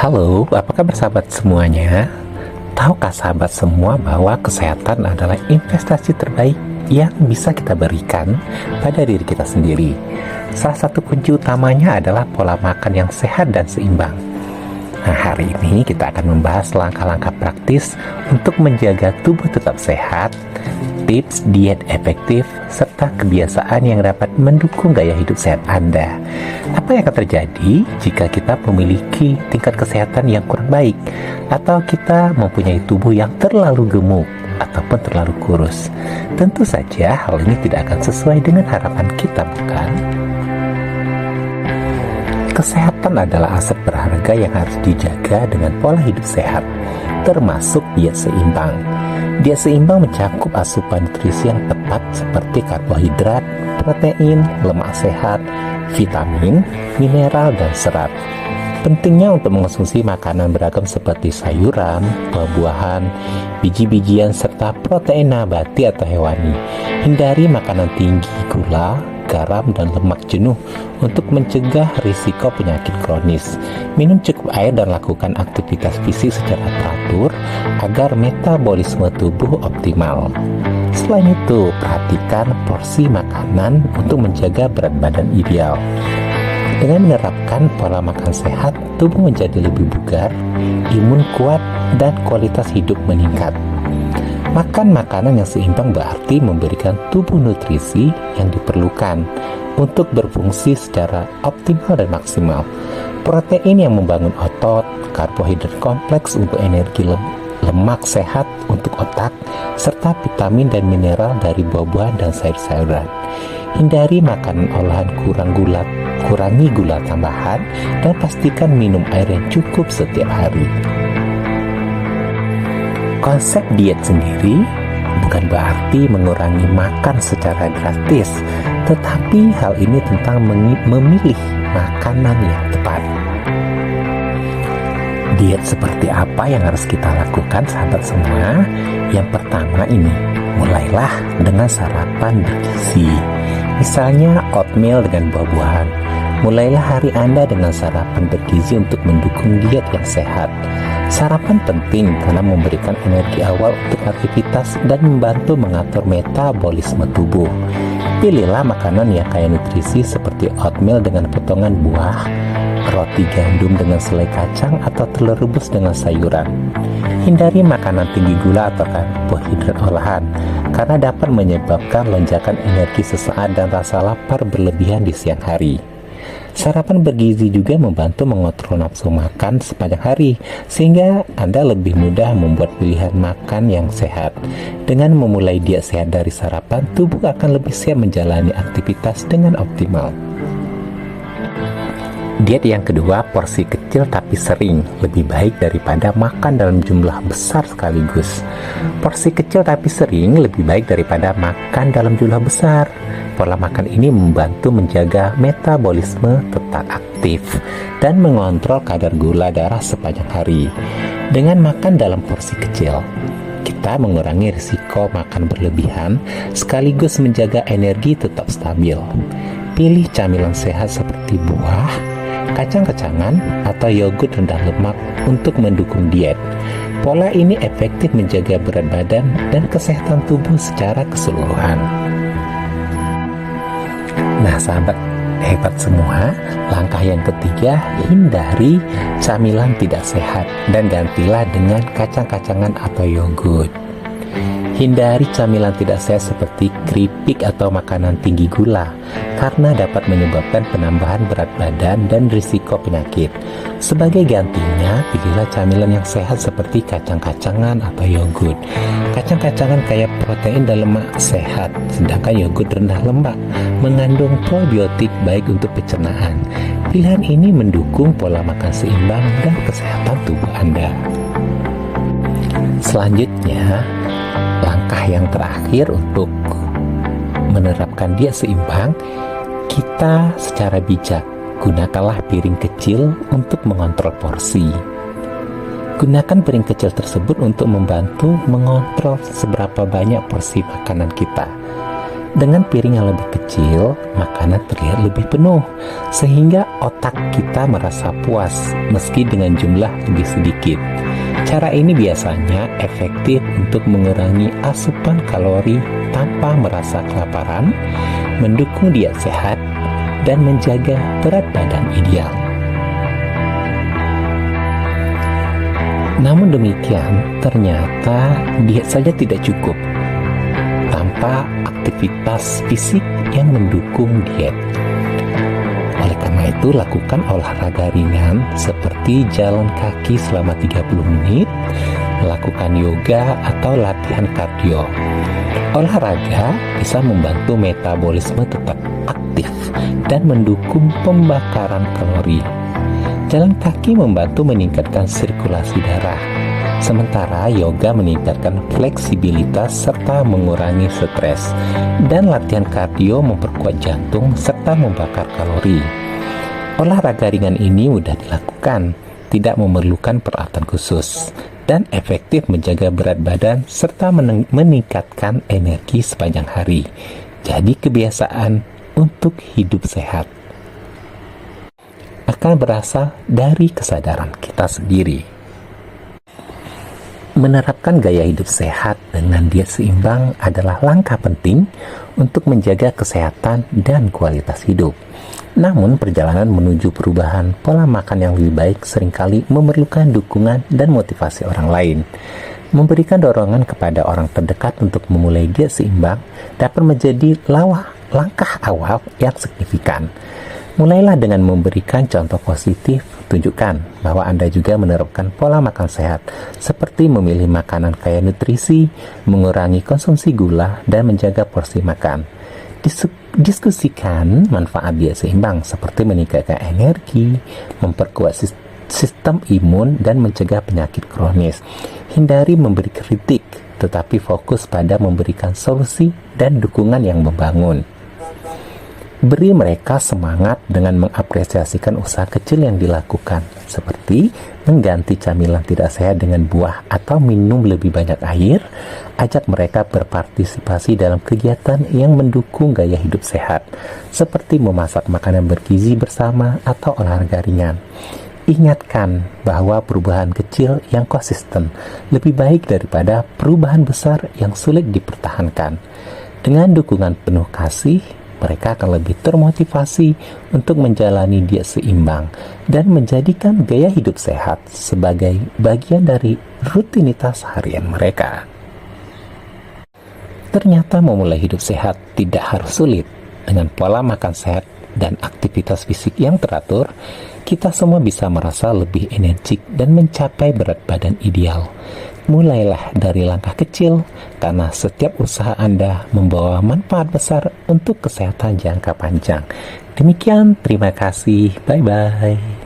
Halo, apa kabar sahabat semuanya? Tahukah sahabat semua bahwa kesehatan adalah investasi terbaik yang bisa kita berikan pada diri kita sendiri? Salah satu kunci utamanya adalah pola makan yang sehat dan seimbang. Nah, hari ini kita akan membahas langkah-langkah praktis untuk menjaga tubuh tetap sehat, tips diet efektif, serta kebiasaan yang dapat mendukung gaya hidup sehat Anda. Apa yang akan terjadi jika kita memiliki tingkat kesehatan yang kurang baik, atau kita mempunyai tubuh yang terlalu gemuk ataupun terlalu kurus? Tentu saja hal ini tidak akan sesuai dengan harapan kita, bukan? Kesehatan adalah aset berharga yang harus dijaga dengan pola hidup sehat, termasuk diet seimbang. Diet seimbang mencakup asupan nutrisi yang tepat seperti karbohidrat, protein, lemak sehat, vitamin, mineral, dan serat. Pentingnya untuk mengonsumsi makanan beragam seperti sayuran, buah-buahan, biji-bijian, serta protein nabati atau hewani. Hindari makanan tinggi gula, garam, dan lemak jenuh untuk mencegah risiko penyakit kronis. Minum cukup air dan lakukan aktivitas fisik secara teratur agar metabolisme tubuh optimal. Selain itu, perhatikan porsi makanan untuk menjaga berat badan ideal. Dengan menerapkan pola makan sehat, tubuh menjadi lebih bugar, imun kuat, dan kualitas hidup meningkat. Makan makanan yang seimbang berarti memberikan tubuh nutrisi yang diperlukan untuk berfungsi secara optimal dan maksimal. Protein yang membangun otot, karbohidrat kompleks untuk energi, lemak sehat untuk otak, serta vitamin dan mineral dari buah-buahan dan sayur-sayuran. Hindari makanan olahan kurangi gula tambahan, dan pastikan minum air yang cukup setiap hari. Konsep diet sendiri bukan berarti mengurangi makan secara drastis, tetapi hal ini tentang memilih makanan yang tepat. Diet seperti apa yang harus kita lakukan, sahabat semua? Yang pertama ini, mulailah dengan sarapan bergizi. Misalnya oatmeal dengan buah-buahan. Mulailah hari Anda dengan sarapan bergizi untuk mendukung diet yang sehat. Sarapan penting karena memberikan energi awal untuk aktivitas dan membantu mengatur metabolisme tubuh. Pilihlah makanan yang kaya nutrisi seperti oatmeal dengan potongan buah, roti gandum dengan selai kacang, atau telur rebus dengan sayuran. Hindari makanan tinggi gula atau karbohidrat olahan karena dapat menyebabkan lonjakan energi sesaat dan rasa lapar berlebihan di siang hari. Sarapan bergizi juga membantu mengontrol nafsu makan sepanjang hari, sehingga Anda lebih mudah membuat pilihan makan yang sehat. Dengan memulai diet sehat dari sarapan, tubuh akan lebih siap menjalani aktivitas dengan optimal. Diet yang kedua, porsi kecil tapi sering, lebih baik daripada makan dalam jumlah besar sekaligus. Porsi kecil tapi sering lebih baik daripada makan dalam jumlah besar. Pola makan ini membantu menjaga metabolisme tetap aktif dan mengontrol kadar gula darah sepanjang hari. Dengan makan dalam porsi kecil, kita mengurangi risiko makan berlebihan sekaligus menjaga energi tetap stabil. Pilih camilan sehat seperti buah, kacang-kacangan, atau yogurt rendah lemak untuk mendukung diet. Pola ini efektif menjaga berat badan dan kesehatan tubuh secara keseluruhan. Nah, sahabat hebat semua, langkah yang ketiga, hindari camilan tidak sehat dan gantilah dengan kacang-kacangan atau yogurt. Hindari camilan tidak sehat seperti keripik atau makanan tinggi gula karena dapat menyebabkan penambahan berat badan dan risiko penyakit. Sebagai gantinya, pilihlah camilan yang sehat seperti kacang-kacangan atau yogurt. Kacang-kacangan kaya protein dan lemak sehat, sedangkan yogurt rendah lemak mengandung probiotik baik untuk pencernaan. Pilihan ini mendukung pola makan seimbang dan kesehatan tubuh Anda. Selanjutnya, langkah yang terakhir untuk menerapkan diet seimbang, kita secara bijak gunakanlah piring kecil untuk mengontrol porsi. Gunakan piring kecil tersebut untuk membantu mengontrol seberapa banyak porsi makanan kita. Dengan piring yang lebih kecil, makanan terlihat lebih penuh, sehingga otak kita merasa puas meski dengan jumlah lebih sedikit. Cara ini biasanya efektif untuk mengurangi asupan kalori tanpa merasa kelaparan, mendukung diet sehat, dan menjaga berat badan ideal. Namun demikian, ternyata diet saja tidak cukup tanpa aktivitas fisik yang mendukung diet. Oleh karena itu, lakukan olahraga ringan seperti jalan kaki selama 30 menit, melakukan yoga atau latihan kardio. Olahraga bisa membantu metabolisme tetap aktif dan mendukung pembakaran kalori. Jalan kaki membantu meningkatkan sirkulasi darah, sementara yoga meningkatkan fleksibilitas serta mengurangi stres, dan latihan kardio memperkuat jantung serta membakar kalori. Olahraga ringan ini mudah dilakukan, tidak memerlukan peralatan khusus, dan efektif menjaga berat badan serta meningkatkan energi sepanjang hari. Jadi kebiasaan untuk hidup sehat akan berasal dari kesadaran kita sendiri. Menerapkan gaya hidup sehat dengan diet seimbang adalah langkah penting untuk menjaga kesehatan dan kualitas hidup. Namun, perjalanan menuju perubahan pola makan yang lebih baik seringkali memerlukan dukungan dan motivasi orang lain. Memberikan dorongan kepada orang terdekat untuk memulai diet seimbang dapat menjadi langkah awal yang signifikan. Mulailah dengan memberikan contoh positif, tunjukkan bahwa Anda juga menerapkan pola makan sehat, seperti memilih makanan kaya nutrisi, mengurangi konsumsi gula, dan menjaga porsi makan. Diskusikan manfaat diet seimbang, seperti meningkatkan energi, memperkuat sistem imun, dan mencegah penyakit kronis. Hindari memberi kritik, tetapi fokus pada memberikan solusi dan dukungan yang membangun. Beri mereka semangat dengan mengapresiasikan usaha kecil yang dilakukan, seperti mengganti camilan tidak sehat dengan buah atau minum lebih banyak air. Ajak mereka berpartisipasi dalam kegiatan yang mendukung gaya hidup sehat, seperti memasak makanan bergizi bersama atau olahraga ringan. Ingatkan bahwa perubahan kecil yang konsisten lebih baik daripada perubahan besar yang sulit dipertahankan. Dengan dukungan penuh kasih, mereka akan lebih termotivasi untuk menjalani diet seimbang dan menjadikan gaya hidup sehat sebagai bagian dari rutinitas harian mereka. Ternyata memulai hidup sehat tidak harus sulit. Dengan pola makan sehat dan aktivitas fisik yang teratur, kita semua bisa merasa lebih energik dan mencapai berat badan ideal. Mulailah dari langkah kecil, karena setiap usaha Anda membawa manfaat besar untuk kesehatan jangka panjang. Demikian, terima kasih. Bye-bye.